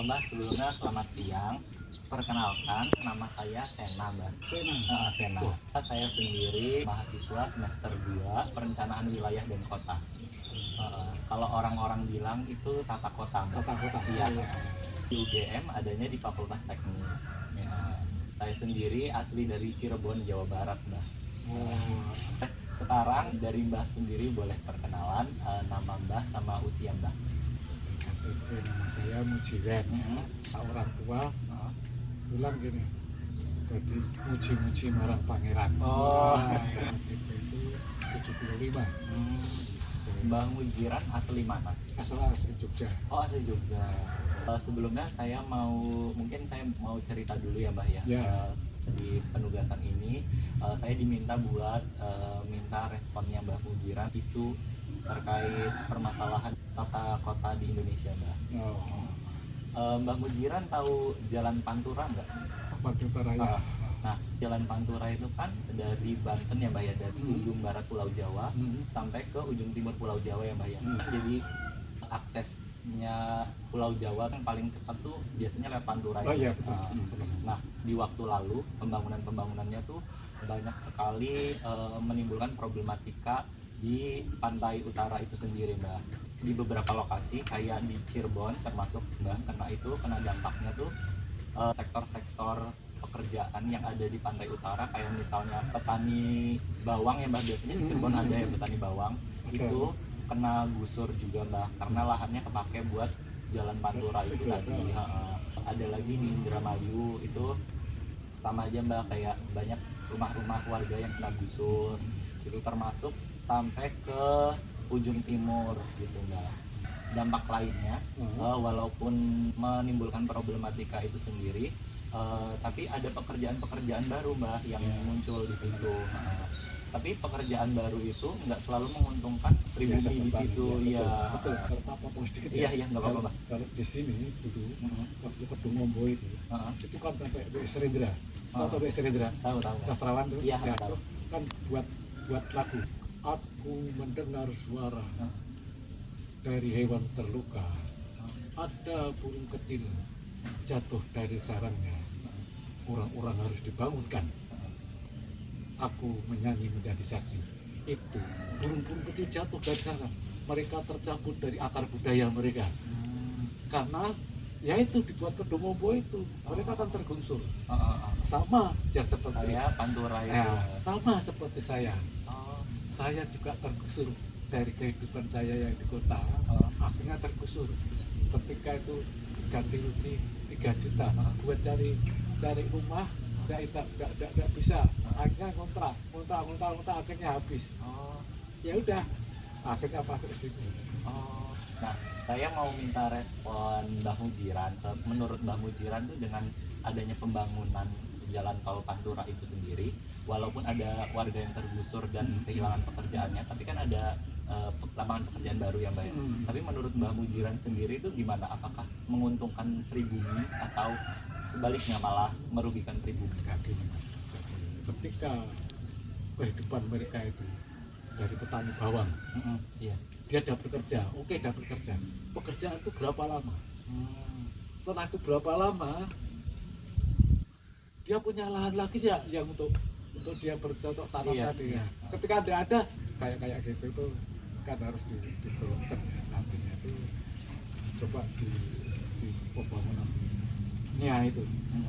Mbak, sebelumnya selamat siang. Perkenalkan, nama saya Sena, Mbak. Sena. Sena. Saya sendiri mahasiswa semester 2 Perencanaan Wilayah dan Kota. Kalau orang-orang bilang itu tata kota, Mbak. Kota-kota. Iya. Di UGM adanya di Fakultas Teknik. Ya, saya sendiri asli dari Cirebon, Jawa Barat, Mbak. Oh, Sekarang dari Mbah sendiri boleh perkenalan nama Mbah sama usia Mbah. KTP nama saya Mujiren. Orang tua bilang gini, jadi muji-muji marang pangeran. KTP itu 75. Mbah Mujiran asli mana? Asal Jogja. Oh, asli Jogja. Sebelumnya saya mau cerita dulu ya Mbah ya. Ya. Di penugasan ini saya diminta buat minta responnya Mbah Mujiran isu terkait permasalahan tata kota di Indonesia, Mbah. Mbah Mujiran tahu Jalan Pantura nggak? Pantura Raya. Nah, Jalan Pantura itu kan dari Banten ya Mbah ya, dari ujung barat Pulau Jawa sampai ke ujung timur Pulau Jawa ya Mbah ya. Jadi aksesnya Pulau Jawa kan paling cepat tuh biasanya lewat Pantura ya. Oh iya, betul. Nah, di waktu lalu pembangunannya tuh banyak sekali menimbulkan problematika di pantai utara itu sendiri, Mbak. Di beberapa lokasi kayak di Cirebon termasuk, Mbak, kena dampaknya tuh sektor-sektor pekerjaan yang ada di pantai utara kayak misalnya petani bawang ya Mbak, biasanya di Cirebon ada ya petani bawang. Itu kena gusur juga Mbak, karena lahannya kepake buat Jalan Pantura itu tadi. Ada lagi di Indramayu itu sama aja Mbak, kayak banyak rumah-rumah warga yang kena gusur. Itu termasuk sampai ke ujung timur gitu Mbak. Dampak lainnya walaupun menimbulkan problematika itu sendiri, tapi ada pekerjaan-pekerjaan baru Mbak yang muncul di situ. Tapi pekerjaan baru itu nggak selalu menguntungkan pribumi di situ ya. Betul. Kalau potong sedikit Iya nggak apa-apa. Kalau di sini dulu waktu Kedung Ombo itu kan sampai W.S. Serendra. Tahu W.S. Serendra? Tahu. Sastrawan tuh. Iya, Ya, tahu. kan buat lagu. Aku mendengar suara dari hewan terluka. Ada burung kecil jatuh dari sarangnya. Orang-orang harus dibangunkan. Aku menyanyi menjadi saksi. Itu burung-burung kecil jatuh dari sarang. Mereka tercabut dari akar budaya mereka. Karena ya itu dibuat Kedung Ombo itu mereka akan tergusur. Sama ya seperti Saya Pantura itu. ya, sama seperti saya. Saya juga tergusur dari kehidupan saya yang di kota. Akhirnya tergusur. Ketika itu ganti rugi 3 juta buat cari rumah, nggak bisa. Akhirnya kontrak akhirnya habis. Ya udah, akhirnya masuk situ. Nah, saya mau minta respon Mbah Mujiran. Menurut Mbah Mujiran tuh dengan adanya pembangunan Jalan Tol Pantura itu sendiri, walaupun ada warga yang tergusur dan kehilangan pekerjaannya, tapi kan ada lapangan pekerjaan baru ya Mbak ya. Tapi menurut Mbah Mujiran sendiri itu gimana? Apakah menguntungkan pribumi atau sebaliknya malah merugikan pribumi? Ketika kehidupan mereka itu dari petani bawang, Iya. dia dapat kerja, dapat kerja. Pekerjaan itu berapa lama? Setelah itu berapa lama, dia punya lahan lagi ya yang untuk dia bercocok tanam tadi. Iya. Ketika tidak ada kayak gitu itu kan harus ditolongkan ya, nantinya itu coba di pembangunan itu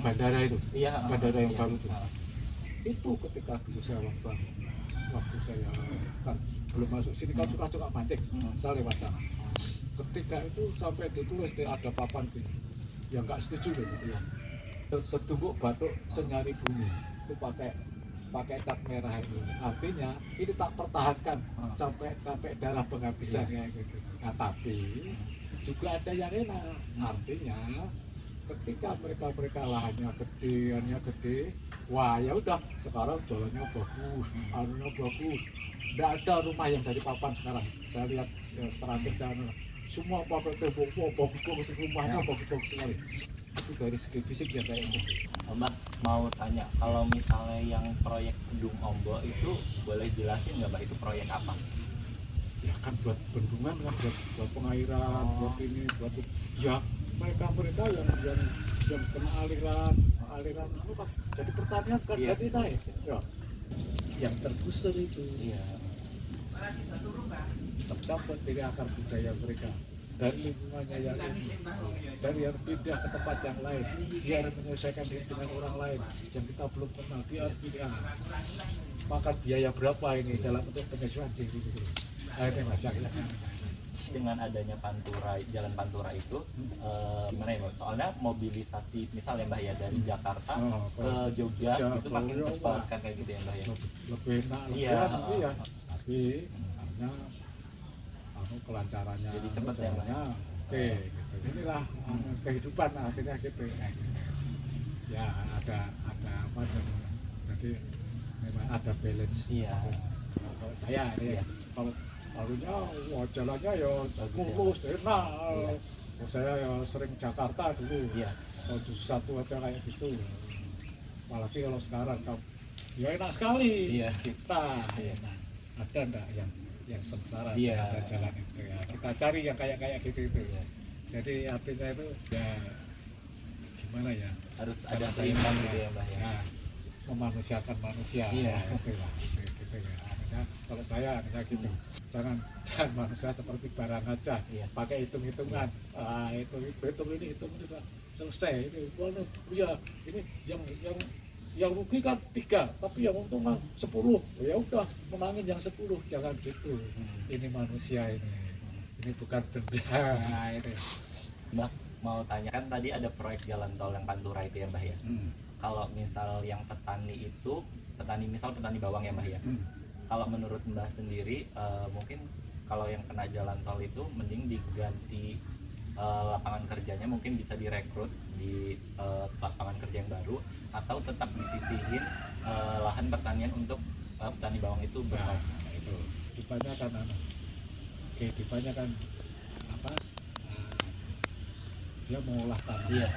bandara itu, bandara yang baru itu ketika dulu saya waktu saya kan belum masuk sini kan suka mancing, saya lewat sana. Ketika itu sampai ditulis ada papan gini, yang nggak setuju loh gitu ya. Setumbuk batuk senyari bumi itu pakai cat merah itu, artinya ini tak pertahankan sampai darah penghabisannya gitu. Nah tapi juga ada yang enak, artinya ketika mereka lahannya gede, wah ya udah sekarang jalannya bagus, anunya bagus, tidak ada rumah yang dari papan sekarang. Saya lihat terakhir sana semua pakai tembok, bagus rumahnya, bagus sekali. Itu dari segi fisik ya kayak gitu. Mbak mau tanya, kalau misalnya yang proyek Kedung Ombo itu boleh jelasin nggak Mbak itu proyek apa? Ya kan buat bendungan kan, buat pengairan, buat ini, buat ya mereka yang kena aliran apa kan, jadi pertanian kan Iya. jadi naik ya, yang tergusur itu Iya. tercampur dari akar budaya mereka, dari lingkungannya yang ini, dari yang pindah ke tempat yang lain, dia harus menyelesaikan diri dengan orang lain yang kita belum kenal, dia harus pilih makan biaya berapa ini dalam untuk penyesuaian diri gitu. Akhirnya masalah. Dengan adanya Pantura, jalan Pantura itu gimana ya Mbak? Soalnya mobilisasi misalnya Mbak ya dari Jakarta ke Jogja itu makin cepat kan kayak gitu ya Mbak ya. Lebih enak, lebih Iya. enak, iya. Tapi karena kelancarannya Jadi cepat ya, Mbak? jalannya oke gitu. Inilah kehidupan akhirnya gitu. Ya ada apa jadi memang ada balance. Iya. Kalau saya Iya. kalau palunya jalannya ya Bagus ya. mulus enak. Iya. Saya ya sering Jakarta dulu. Iya. Kalau satu aja kayak gitu. Apalagi kalau sekarang ya enak sekali. Iya. Kita Iya. ada enggak yang sengsara Iya. ada jalan itu ya. Kita cari yang kayak gitu itu. Iya. Jadi artinya itu ya gimana ya? Harus ada Kalau saya seimbang gitu ya Mbak ya. ya, memanusiakan manusia. Iya. Gitu lah. Gitu ya. Artinya, kalau saya gitu. Jangan manusia seperti barang aja. Iya. Pakai hitung-hitungan. Hitung ini sudah selesai. Ini mana? Ya, ini yang rugi kan 3, tapi yang untung kan 10. Ya udah, menangin yang 10, jangan gitu. Ini manusia ini. Ini bukan benda. Nah, itu. Mbak mau tanya kan tadi ada proyek jalan tol yang Pantura itu ya Mbak ya. Kalau misal yang petani itu misal petani bawang ya Mbak ya. Kalau menurut Mbak sendiri mungkin kalau yang kena jalan tol itu mending diganti lapangan kerjanya, mungkin bisa direkrut di lapangan kerja yang baru, atau tetap disisihin lahan pertanian untuk petani bawang itu Nah, itu kehidupannya kan apa? Dia mengolah tanah. Iya.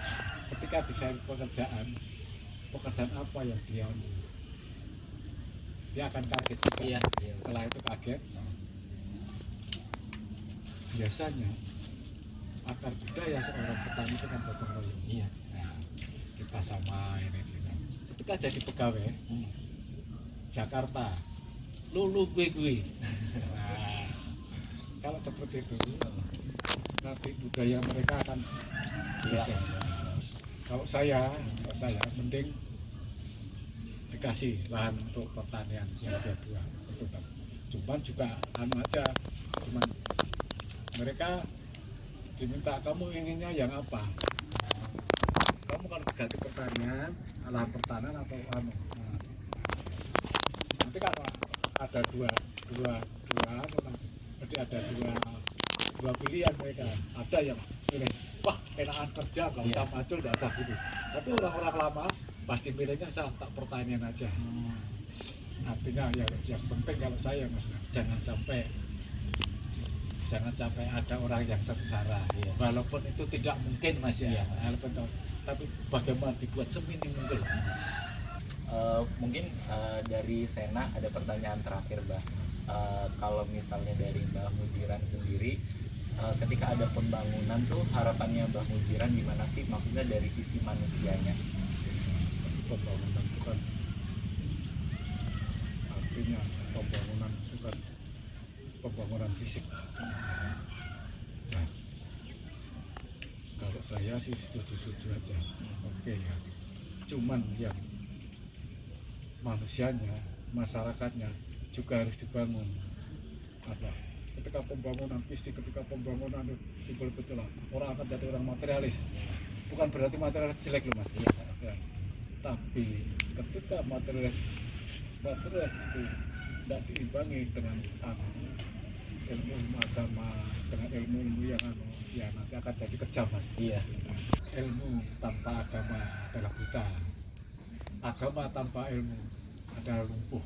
Ketika desain pekerjaan apa yang dia akan kaget juga. Iya. Setelah itu kaget, biasanya akar budaya seorang petani itu kan gotong royong. Iya. Nah, kita sama ini. Ketika jadi pegawai Jakarta, lu gue. Nah, kalau seperti itu, nanti budaya mereka akan geser. Kalau saya mending dikasih lahan untuk pertanian yang dua itu kan. Cuman juga aja, cuman mereka diminta kamu inginnya yang apa? Kamu kan ganti pertanian, lahan pertanian atau anu. Nah, nanti kan ada dua jadi ada dua pilihan mereka. Ada yang pilih, wah enakan kerja, nggak usah maju, nggak usah gitu. Tapi orang-orang lama pasti pilihnya saya tak pertanian aja. Artinya ya yang penting kalau saya mas, jangan sampai ada orang yang sengsara. Walaupun itu tidak mungkin mas ya. Tapi bagaimana dibuat seminim mungkin. Mungkin dari Sena ada pertanyaan terakhir Mbak. Kalau misalnya dari Mbak Mujiran sendiri, ketika ada pembangunan tuh harapannya Mbak Mujiran gimana sih? Maksudnya dari sisi manusianya. Pembangunan itu kan artinya pembangunan itu kan pembangunan fisik. Nah, kalau saya sih setuju aja. Oke ya. Cuman yang manusianya, masyarakatnya juga harus dibangun. Ketika pembangunan fisik, ketika pembangunan betul-betul orang akan jadi orang materialis. Bukan berarti materialis jelek loh mas. Ya. Tapi ketika materialis itu tidak diimbangi dengan ilmu agama, dengan ilmu yang ya nanti akan jadi kejam mas. Iya. Ilmu tanpa agama adalah buta. Agama tanpa ilmu adalah lumpuh.